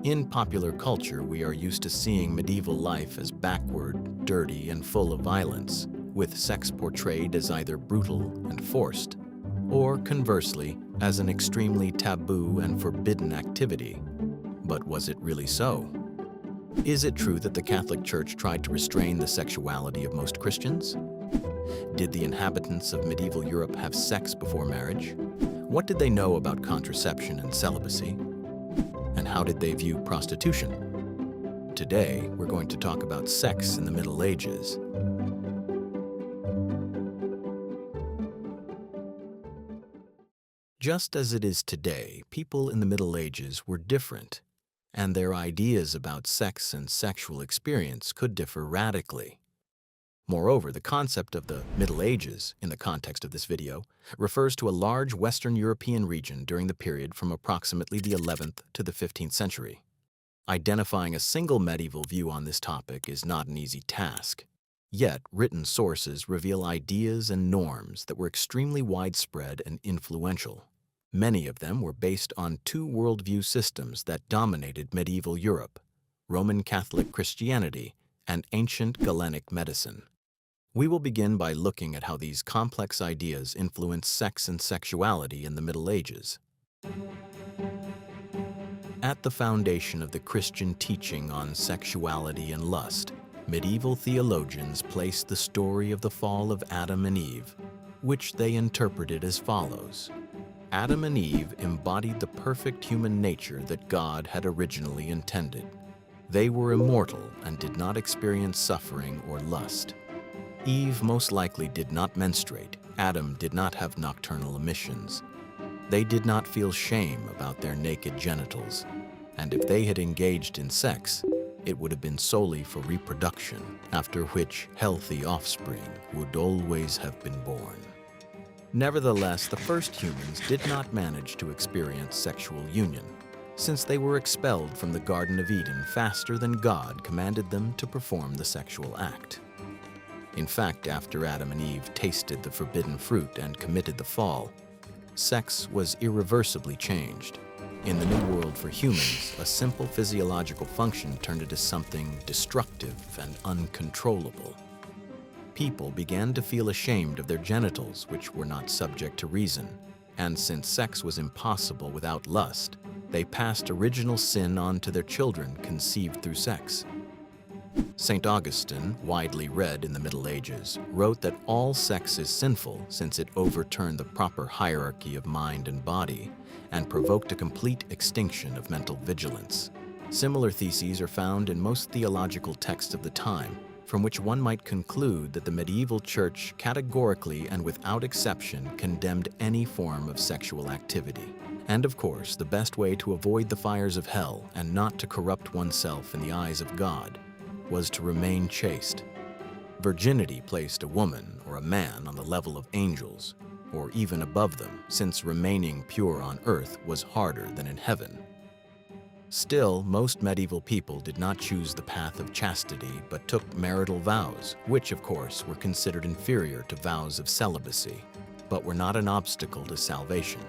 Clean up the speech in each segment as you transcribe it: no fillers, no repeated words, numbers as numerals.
In popular culture, we are used to seeing medieval life as backward, dirty, and full of violence, with sex portrayed as either brutal and forced, or conversely, as an extremely taboo and forbidden activity. But was it really so? Is it true that the Catholic Church tried to restrain the sexuality of most Christians? Did the inhabitants of medieval Europe have sex before marriage? What did they know about contraception and celibacy? And how did they view prostitution? Today, we're going to talk about sex in the Middle Ages. Just as it is today, people in the Middle Ages were different, and their ideas about sex and sexual experience could differ radically. Moreover, the concept of the Middle Ages, in the context of this video, refers to a large Western European region during the period from approximately the 11th to the 15th century. Identifying a single medieval view on this topic is not an easy task. Yet, written sources reveal ideas and norms that were extremely widespread and influential. Many of them were based on two worldview systems that dominated medieval Europe: Roman Catholic Christianity and ancient Galenic medicine. We will begin by looking at how these complex ideas influenced sex and sexuality in the Middle Ages. At the foundation of the Christian teaching on sexuality and lust, medieval theologians placed the story of the fall of Adam and Eve, which they interpreted as follows. Adam and Eve embodied the perfect human nature that God had originally intended. They were immortal and did not experience suffering or lust. Eve most likely did not menstruate. Adam did not have nocturnal emissions. They did not feel shame about their naked genitals, and if they had engaged in sex, it would have been solely for reproduction, after which healthy offspring would always have been born. Nevertheless, the first humans did not manage to experience sexual union, since they were expelled from the Garden of Eden faster than God commanded them to perform the sexual act. In fact, after Adam and Eve tasted the forbidden fruit and committed the fall, sex was irreversibly changed. In the New World for humans, a simple physiological function turned into something destructive and uncontrollable. People began to feel ashamed of their genitals, which were not subject to reason, and since sex was impossible without lust, they passed original sin on to their children conceived through sex. St. Augustine, widely read in the Middle Ages, wrote that all sex is sinful since it overturned the proper hierarchy of mind and body and provoked a complete extinction of mental vigilance. Similar theses are found in most theological texts of the time, from which one might conclude that the medieval church categorically and without exception condemned any form of sexual activity. And of course, the best way to avoid the fires of hell and not to corrupt oneself in the eyes of God was to remain chaste. Virginity placed a woman or a man on the level of angels, or even above them, since remaining pure on earth was harder than in heaven. Still, most medieval people did not choose the path of chastity but took marital vows, which of course were considered inferior to vows of celibacy, but were not an obstacle to salvation.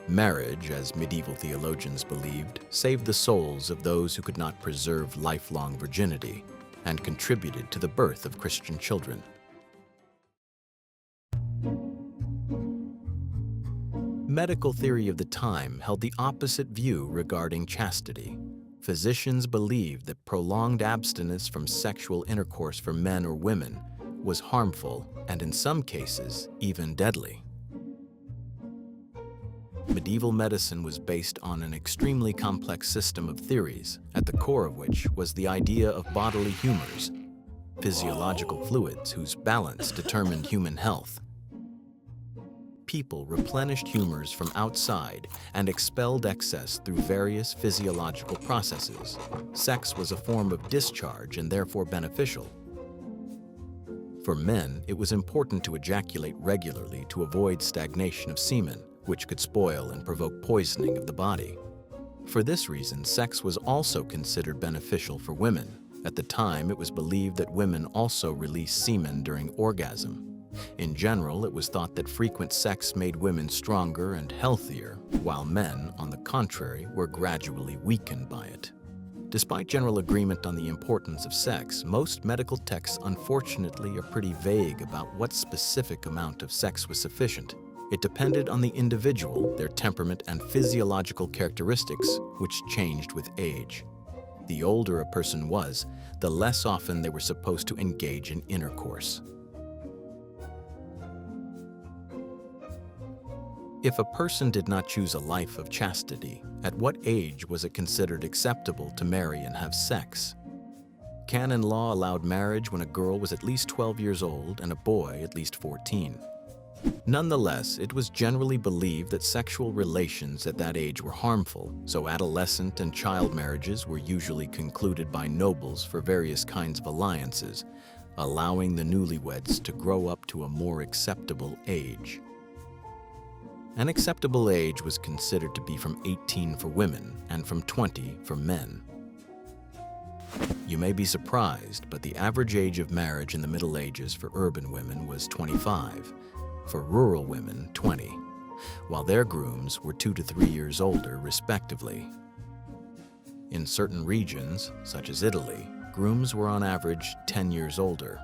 Marriage, as medieval theologians believed, saved the souls of those who could not preserve lifelong virginity and contributed to the birth of Christian children. Medical theory of the time held the opposite view regarding chastity. Physicians believed that prolonged abstinence from sexual intercourse for men or women was harmful and, in some cases, even deadly. Medieval medicine was based on an extremely complex system of theories, at the core of which was the idea of bodily humors, physiological fluids whose balance determined human health. People replenished humors from outside and expelled excess through various physiological processes. Sex was a form of discharge and therefore beneficial. For men, it was important to ejaculate regularly to avoid stagnation of semen, which could spoil and provoke poisoning of the body. For this reason, sex was also considered beneficial for women. At the time, it was believed that women also released semen during orgasm. In general, it was thought that frequent sex made women stronger and healthier, while men, on the contrary, were gradually weakened by it. Despite general agreement on the importance of sex, most medical texts unfortunately are pretty vague about what specific amount of sex was sufficient. It depended on the individual, their temperament, and physiological characteristics, which changed with age. The older a person was, the less often they were supposed to engage in intercourse. If a person did not choose a life of chastity, at what age was it considered acceptable to marry and have sex? Canon law allowed marriage when a girl was at least 12 years old and a boy at least 14. Nonetheless, it was generally believed that sexual relations at that age were harmful, so adolescent and child marriages were usually concluded by nobles for various kinds of alliances, allowing the newlyweds to grow up to a more acceptable age. An acceptable age was considered to be from 18 for women and from 20 for men. You may be surprised, but the average age of marriage in the Middle Ages for urban women was 25, for rural women 20, while their grooms were 2 to 3 years older respectively. In certain regions, such as Italy, grooms were on average 10 years older.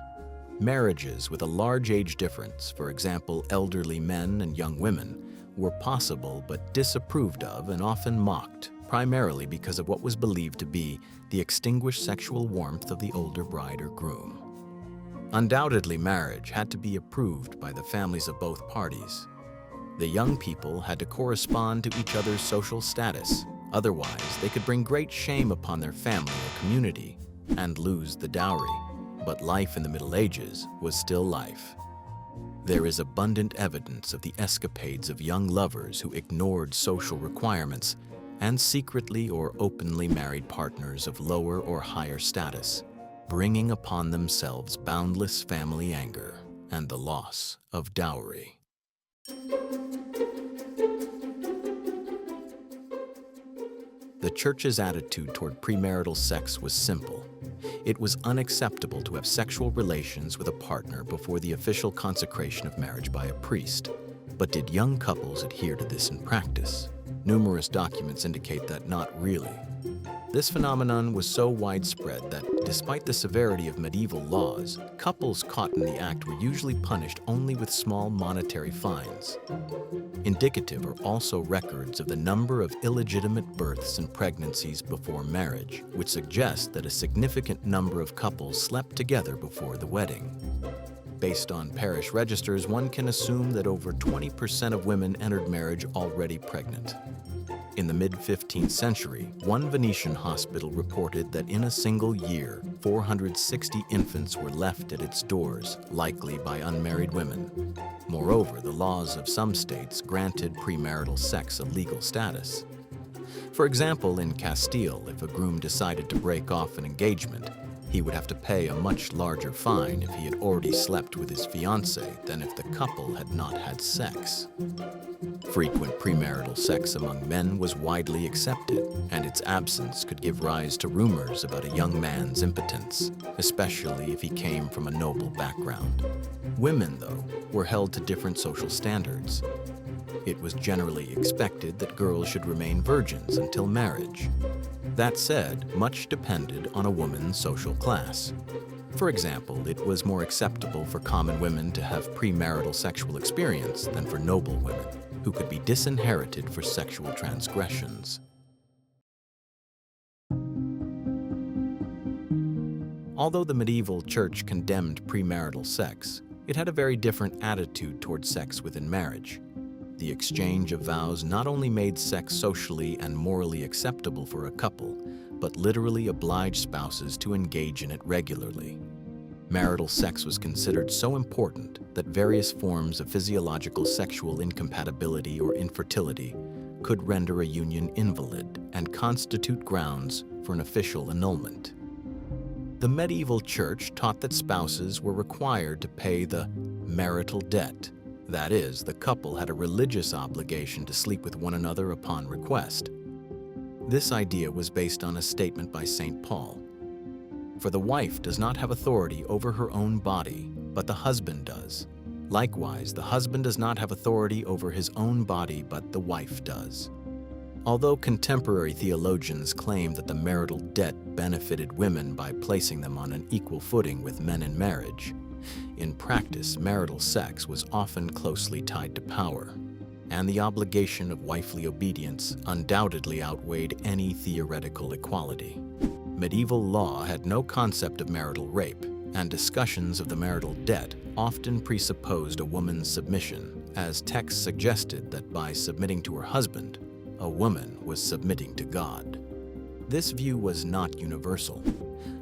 Marriages with a large age difference, for example elderly men and young women, were possible but disapproved of and often mocked, primarily because of what was believed to be the extinguished sexual warmth of the older bride or groom. Undoubtedly, marriage had to be approved by the families of both parties. The young people had to correspond to each other's social status, otherwise they could bring great shame upon their family or community and lose the dowry. But life in the Middle Ages was still life. There is abundant evidence of the escapades of young lovers who ignored social requirements and secretly or openly married partners of lower or higher status, bringing upon themselves boundless family anger and the loss of dowry. The Church's attitude toward premarital sex was simple. It was unacceptable to have sexual relations with a partner before the official consecration of marriage by a priest. But did young couples adhere to this in practice? Numerous documents indicate that not really. This phenomenon was so widespread that, despite the severity of medieval laws, couples caught in the act were usually punished only with small monetary fines. Indicative are also records of the number of illegitimate births and pregnancies before marriage, which suggest that a significant number of couples slept together before the wedding. Based on parish registers, one can assume that over 20% of women entered marriage already pregnant. In the mid-15th century, one Venetian hospital reported that in a single year, 460 infants were left at its doors, likely by unmarried women. Moreover, the laws of some states granted premarital sex a legal status. For example, in Castile, if a groom decided to break off an engagement, he would have to pay a much larger fine if he had already slept with his fiancée than if the couple had not had sex. Frequent premarital sex among men was widely accepted, and its absence could give rise to rumors about a young man's impotence, especially if he came from a noble background. Women, though, were held to different social standards. It was generally expected that girls should remain virgins until marriage. That said, much depended on a woman's social class. For example, it was more acceptable for common women to have premarital sexual experience than for noble women, who could be disinherited for sexual transgressions. Although the medieval church condemned premarital sex, it had a very different attitude toward sex within marriage. The exchange of vows not only made sex socially and morally acceptable for a couple, but literally obliged spouses to engage in it regularly. Marital sex was considered so important that various forms of physiological sexual incompatibility or infertility could render a union invalid and constitute grounds for an official annulment. The medieval church taught that spouses were required to pay the marital debt. That is, the couple had a religious obligation to sleep with one another upon request. This idea was based on a statement by St. Paul. For the wife does not have authority over her own body, but the husband does. Likewise, the husband does not have authority over his own body, but the wife does. Although contemporary theologians claim that the marital debt benefited women by placing them on an equal footing with men in marriage, in practice, marital sex was often closely tied to power, and the obligation of wifely obedience undoubtedly outweighed any theoretical equality. Medieval law had no concept of marital rape, and discussions of the marital debt often presupposed a woman's submission, as texts suggested that by submitting to her husband, a woman was submitting to God. This view was not universal.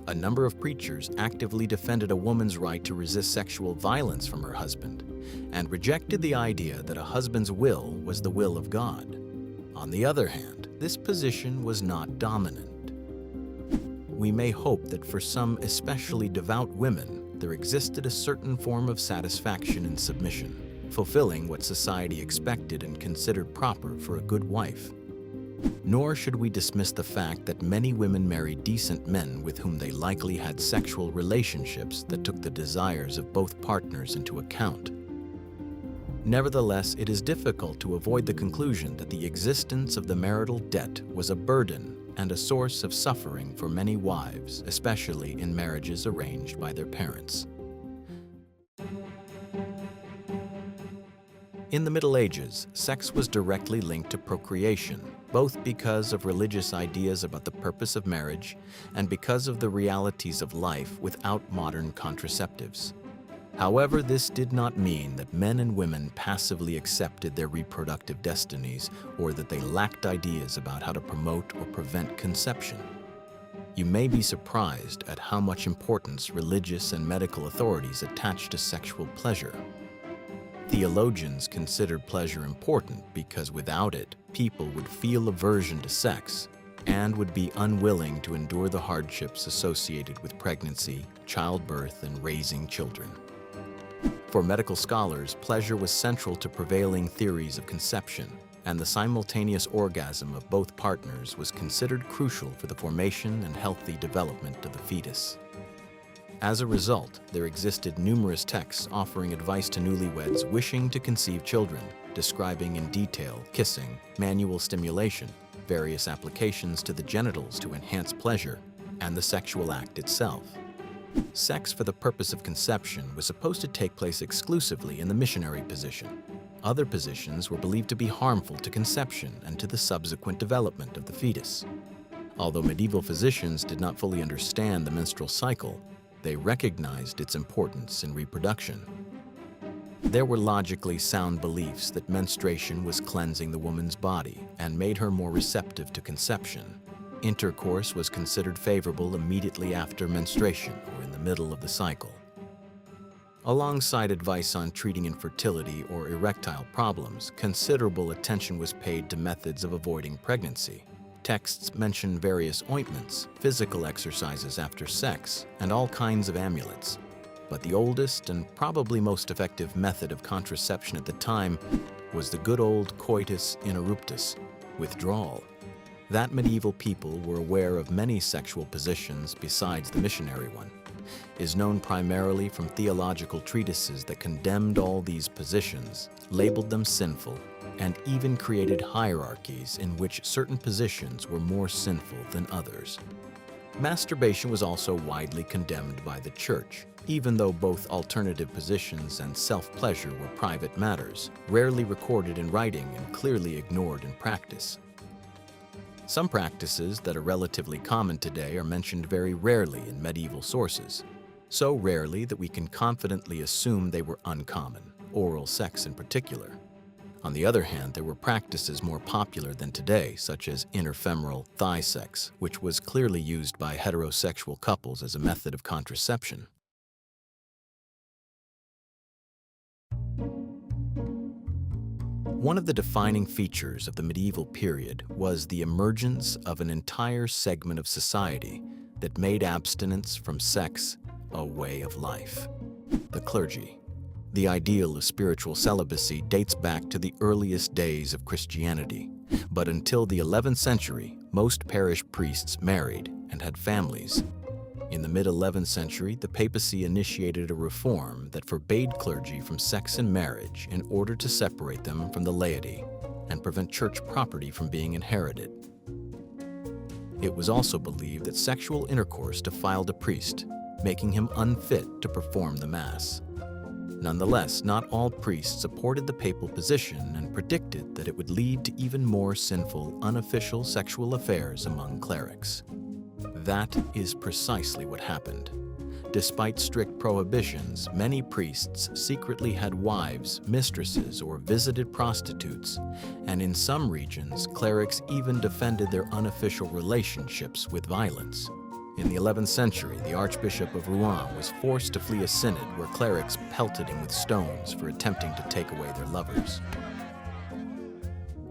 A number of preachers actively defended a woman's right to resist sexual violence from her husband, and rejected the idea that a husband's will was the will of God. On the other hand, this position was not dominant. We may hope that for some especially devout women, there existed a certain form of satisfaction in submission, fulfilling what society expected and considered proper for a good wife. Nor should we dismiss the fact that many women married decent men with whom they likely had sexual relationships that took the desires of both partners into account. Nevertheless, it is difficult to avoid the conclusion that the existence of the marital debt was a burden and a source of suffering for many wives, especially in marriages arranged by their parents. In the Middle Ages, sex was directly linked to procreation, both because of religious ideas about the purpose of marriage and because of the realities of life without modern contraceptives. However, this did not mean that men and women passively accepted their reproductive destinies or that they lacked ideas about how to promote or prevent conception. You may be surprised at how much importance religious and medical authorities attach to sexual pleasure. Theologians considered pleasure important because without it, people would feel aversion to sex and would be unwilling to endure the hardships associated with pregnancy, childbirth, and raising children. For medical scholars, pleasure was central to prevailing theories of conception, and the simultaneous orgasm of both partners was considered crucial for the formation and healthy development of the fetus. As a result, there existed numerous texts offering advice to newlyweds wishing to conceive children, describing in detail kissing, manual stimulation, various applications to the genitals to enhance pleasure, and the sexual act itself. Sex for the purpose of conception was supposed to take place exclusively in the missionary position. Other positions were believed to be harmful to conception and to the subsequent development of the fetus. Although medieval physicians did not fully understand the menstrual cycle, they recognized its importance in reproduction. There were logically sound beliefs that menstruation was cleansing the woman's body and made her more receptive to conception. Intercourse was considered favorable immediately after menstruation or in the middle of the cycle. Alongside advice on treating infertility or erectile problems, considerable attention was paid to methods of avoiding pregnancy. Texts mention various ointments, physical exercises after sex, and all kinds of amulets. But the oldest and probably most effective method of contraception at the time was the good old coitus interruptus, withdrawal. That medieval people were aware of many sexual positions besides the missionary one is known primarily from theological treatises that condemned all these positions, labeled them sinful, and even created hierarchies in which certain positions were more sinful than others. Masturbation was also widely condemned by the Church, even though both alternative positions and self-pleasure were private matters, rarely recorded in writing and clearly ignored in practice. Some practices that are relatively common today are mentioned very rarely in medieval sources, so rarely that we can confidently assume they were uncommon, oral sex in particular. On the other hand, there were practices more popular than today, such as interfemoral thigh sex, which was clearly used by heterosexual couples as a method of contraception. One of the defining features of the medieval period was the emergence of an entire segment of society that made abstinence from sex a way of life: the clergy. The ideal of spiritual celibacy dates back to the earliest days of Christianity, but until the 11th century, most parish priests married and had families. In the mid-11th century, the papacy initiated a reform that forbade clergy from sex and marriage in order to separate them from the laity. and prevent church property from being inherited. It was also believed that sexual intercourse defiled a priest, making him unfit to perform the Mass. Nonetheless, not all priests supported the papal position and predicted that it would lead to even more sinful, unofficial sexual affairs among clerics. That is precisely what happened. Despite strict prohibitions, many priests secretly had wives, mistresses, or visited prostitutes, and in some regions, clerics even defended their unofficial relationships with violence. In the 11th century, the Archbishop of Rouen was forced to flee a synod where clerics pelted him with stones for attempting to take away their lovers.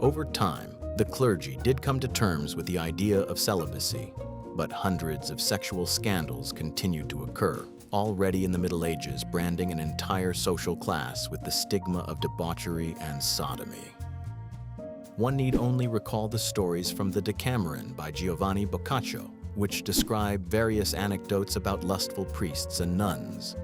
Over time, the clergy did come to terms with the idea of celibacy, but hundreds of sexual scandals continued to occur, already in the Middle Ages branding an entire social class with the stigma of debauchery and sodomy. One need only recall the stories from the Decameron by Giovanni Boccaccio, which describe various anecdotes about lustful priests and nuns.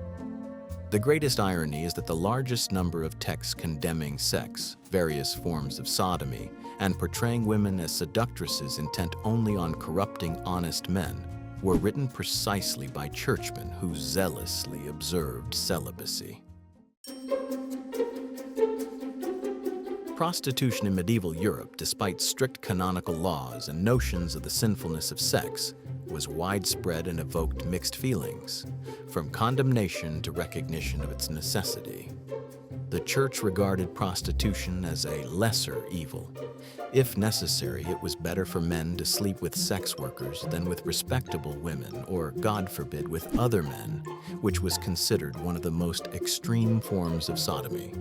The greatest irony is that the largest number of texts condemning sex, various forms of sodomy, and portraying women as seductresses intent only on corrupting honest men were written precisely by churchmen who zealously observed celibacy. Prostitution in medieval Europe, despite strict canonical laws and notions of the sinfulness of sex, was widespread and evoked mixed feelings, from condemnation to recognition of its necessity. The Church regarded prostitution as a lesser evil. If necessary, it was better for men to sleep with sex workers than with respectable women, or, God forbid, with other men, which was considered one of the most extreme forms of sodomy.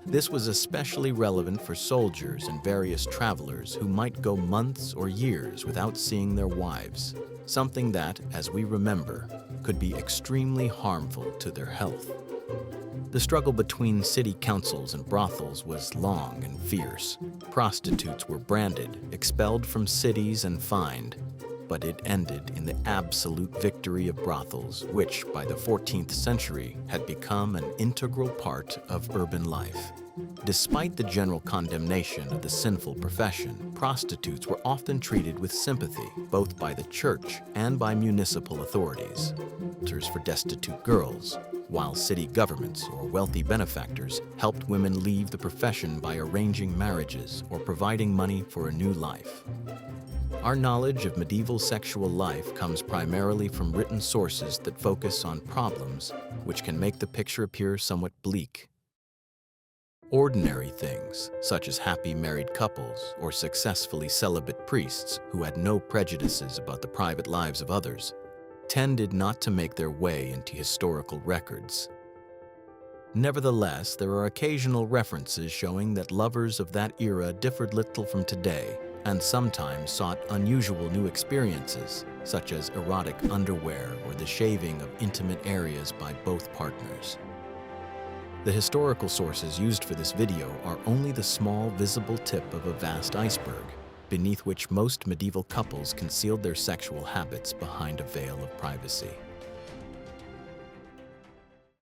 This was especially relevant for soldiers and various travelers who might go months or years without seeing their wives, something that, as we remember, could be extremely harmful to their health. The struggle between city councils and brothels was long and fierce. Prostitutes were branded, expelled from cities, and fined, but it ended in the absolute victory of brothels, which, by the 14th century, had become an integral part of urban life. Despite the general condemnation of the sinful profession, prostitutes were often treated with sympathy, both by the church and by municipal authorities. Shelters for destitute girls, while city governments or wealthy benefactors helped women leave the profession by arranging marriages or providing money for a new life. Our knowledge of medieval sexual life comes primarily from written sources that focus on problems which can make the picture appear somewhat bleak. Ordinary things, such as happy married couples or successfully celibate priests who had no prejudices about the private lives of others, tended not to make their way into historical records. Nevertheless, there are occasional references showing that lovers of that era differed little from today and sometimes sought unusual new experiences, such as erotic underwear or the shaving of intimate areas by both partners. The historical sources used for this video are only the small visible tip of a vast iceberg, beneath which most medieval couples concealed their sexual habits behind a veil of privacy.